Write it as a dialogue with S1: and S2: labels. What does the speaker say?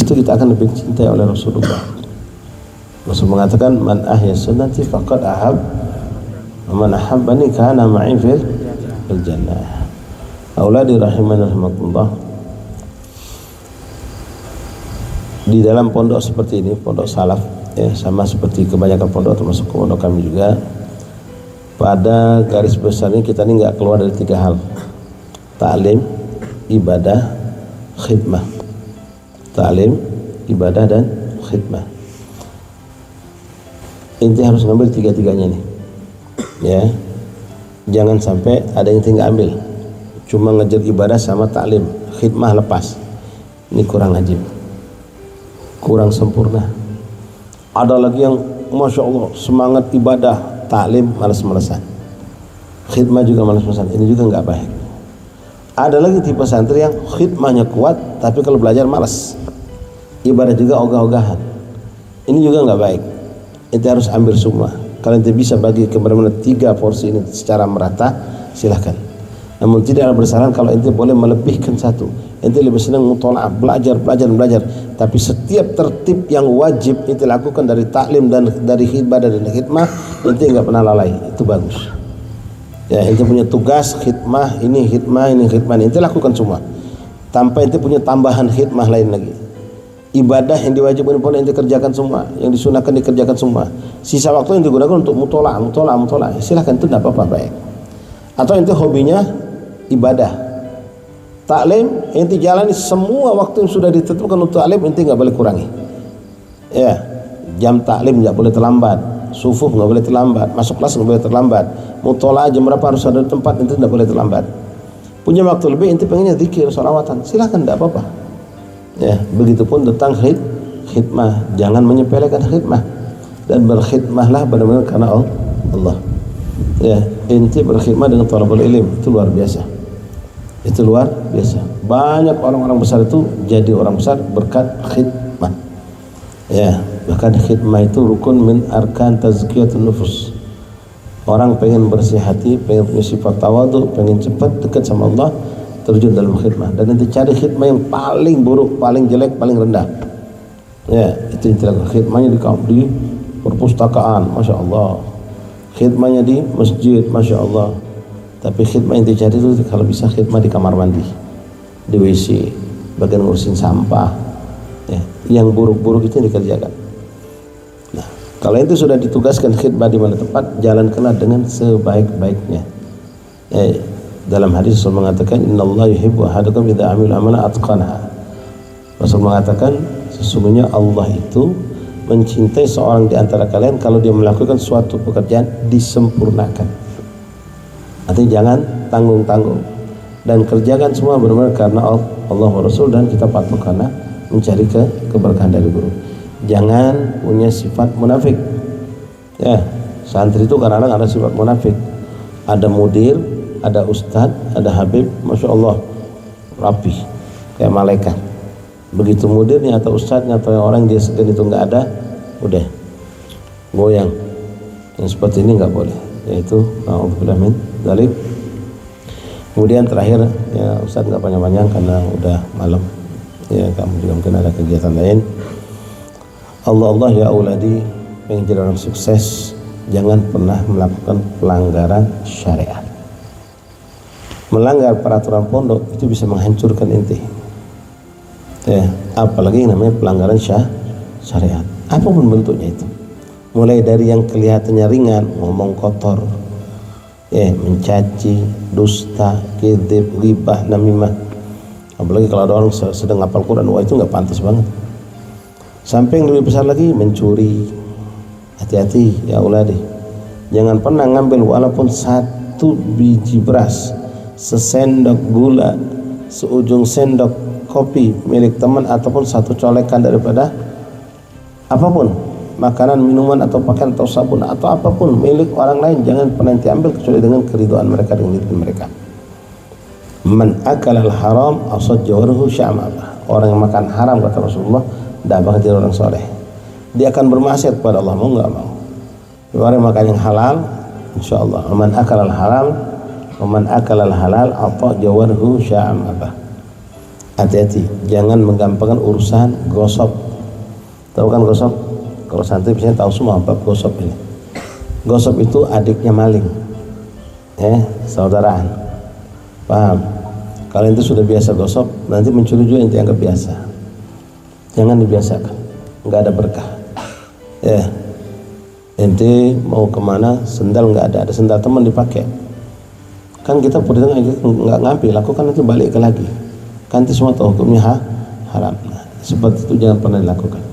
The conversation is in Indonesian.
S1: itu kita akan lebih cintai oleh Rasulullah. Rasul mengatakan man ahya sunnati faqad ahab wa man ahabbani kana ma'i fil jannah. Auladi rahimani rahimakumullah. Di dalam pondok seperti ini, pondok salaf ya, sama seperti kebanyakan pondok termasuk pondok kami juga, pada garis besarnya kita ini nggak keluar dari 3 hal: ta'lim, ibadah, khidmah. Ta'lim, ibadah, dan khidmah. Inti harus ngambil 3-3-nya nih ya, jangan sampai ada yang tinggal ambil, cuma ngejar ibadah sama ta'lim, khidmah lepas. Ini kurang ajib, kurang sempurna. Ada lagi yang Masya Allah semangat ibadah, ta'lim malas-malasan, khidmah juga malas-malasan. Ini juga nggak baik. Ada lagi tipe santri yang khidmahnya kuat tapi kalau belajar malas, ibadah juga ogah-ogahan. Ini juga nggak baik. Ente harus ambil semua. Kalau ente bisa bagi kemana-mana 3 porsi ini secara merata, silahkan. Namun tidak ada kesalahan kalau ente boleh melebihkan 1. Ente lebih senang mutola'ah, belajar. Tapi setiap tertib yang wajib ente lakukan dari taklim dan dari ibadah dan khidmah, ente nggak pernah lalai. Itu bagus. Ya, ente punya tugas khidmah, ini ente lakukan semua. Tanpa ente punya tambahan khidmah lain lagi. Ibadah yang diwajibkan pun ente kerjakan semua, yang disunahkan dikerjakan semua. Sisa waktu yang digunakan untuk mutola'ah, silahkan, itu tidak apa-apa, baik. Atau ente hobinya ibadah, taklim, ente jalani semua waktu yang sudah ditentukan untuk taklim, ente nggak boleh kurangi. Ya, jam taklim nggak boleh terlambat, sufuf nggak boleh terlambat, masuk kelas nggak boleh terlambat, mutola'ah jam berapa harus ada di tempat, ente tidak boleh terlambat. Punya waktu lebih, ente pengennya zikir, sholawatan, silahkan, tidak apa-apa. Ya, begitupun tentang khidmah, jangan menyepelekan khidmah, dan berkhidmahlah benar-benar karena Allah. Ya, inti berkhidmah dengan thalabul ilm, itu luar biasa. Banyak orang-orang besar itu jadi orang besar berkat khidmah. Ya, bahkan khidmah itu rukun min arkan tazkiyatun nufus. Orang pengen bersih hati, pengen punya sifat tawadhu, pengen cepat dekat sama Allah, terjun dalam khidmah. Dan nanti cari khidmah yang paling buruk, paling jelek, paling rendah. Ya, itu intinya. Khidmahnya di perpustakaan, Masya Allah. Khidmahnya di masjid, Masya Allah. Tapi khidmah yang dicari itu kalau bisa khidmah di kamar mandi, di WC, bagian ngurusin sampah. Ya, yang buruk-buruk itu yang dikerjakan. Nah, kalau itu sudah ditugaskan khidmah di mana tempat, jalankanlah dengan sebaik-baiknya. Ya, dalam hadis Rasul mengatakan innallaha yuhibbu ahadakum idza amila amalan atqanaha. Rasul mengatakan sesungguhnya Allah itu mencintai seorang di antara kalian kalau dia melakukan suatu pekerjaan disempurnakan. Artinya jangan tanggung-tanggung dan kerjakan semua benar-benar karena Allah wa Rasul, dan kita patuh karena mencari keberkahan dari guru. Jangan punya sifat munafik. Ya, santri itu kadang-kadang ada sifat munafik. Ada mudir, ada ustadz, ada habib, Masya Allah rapi kayak malaikat. Begitu mudirnya atau ustadznya atau orang dia segan itu nggak ada, udah goyang. Yang seperti ini nggak boleh, yaitu na'udzubillah min dzalik. Kemudian terakhir ya, ustadz nggak panjang-panjang karena udah malam ya, kamu juga mungkin ada kegiatan lain. Allah ya auladi, pengen jadi orang sukses, jangan pernah melakukan pelanggaran syariat. Melanggar peraturan pondok itu bisa menghancurkan inti. Ya, apalagi yang namanya pelanggaran syariat, apapun bentuknya itu. Mulai dari yang kelihatannya ringan, ngomong kotor, ya, mencaci, dusta, kedzib, ghibah, namimah. Apalagi kalau ada orang sedang ngapal Quran, wah itu nggak pantas banget. Sampai yang lebih besar lagi, mencuri. Hati-hati ya uladi, jangan pernah ngambil walaupun 1 biji beras, sesendok gula, seujung sendok kopi milik teman, ataupun 1 colekan daripada apapun, makanan, minuman, atau pakaian, atau sabun, atau apapun milik orang lain, jangan pernah diambil kecuali dengan keridhaan mereka, dengan izin mereka. Man akala al-haram asajjaruhu sya'amah. Orang yang makan haram, kata Rasulullah, tidak bakal jadi orang soleh. Dia akan bermaksiat kepada Allah, mau nggak mau. Orang yang makan yang halal, insya Allah. Man akala al-haram, man akala al-halal asajjaruhu sya'amah. hati-hati, jangan menggampangkan urusan gosok. Tahu kan gosok? Kalau santri biasanya tahu semua bab gosok ini. Gosok itu adiknya maling, saudaraan. Paham? Kalau itu sudah biasa gosok, nanti mencuri juga yang anggap biasa. Jangan dibiasakan, nggak ada berkah. Ya, ente mau kemana? Sendal nggak ada sendal teman dipakai. Kan kita pernah nggak ngambil, lakukan nanti balik ke lagi. Kan itu semua tahu hukumnya haram. Nah, seperti itu jangan pernah dilakukan.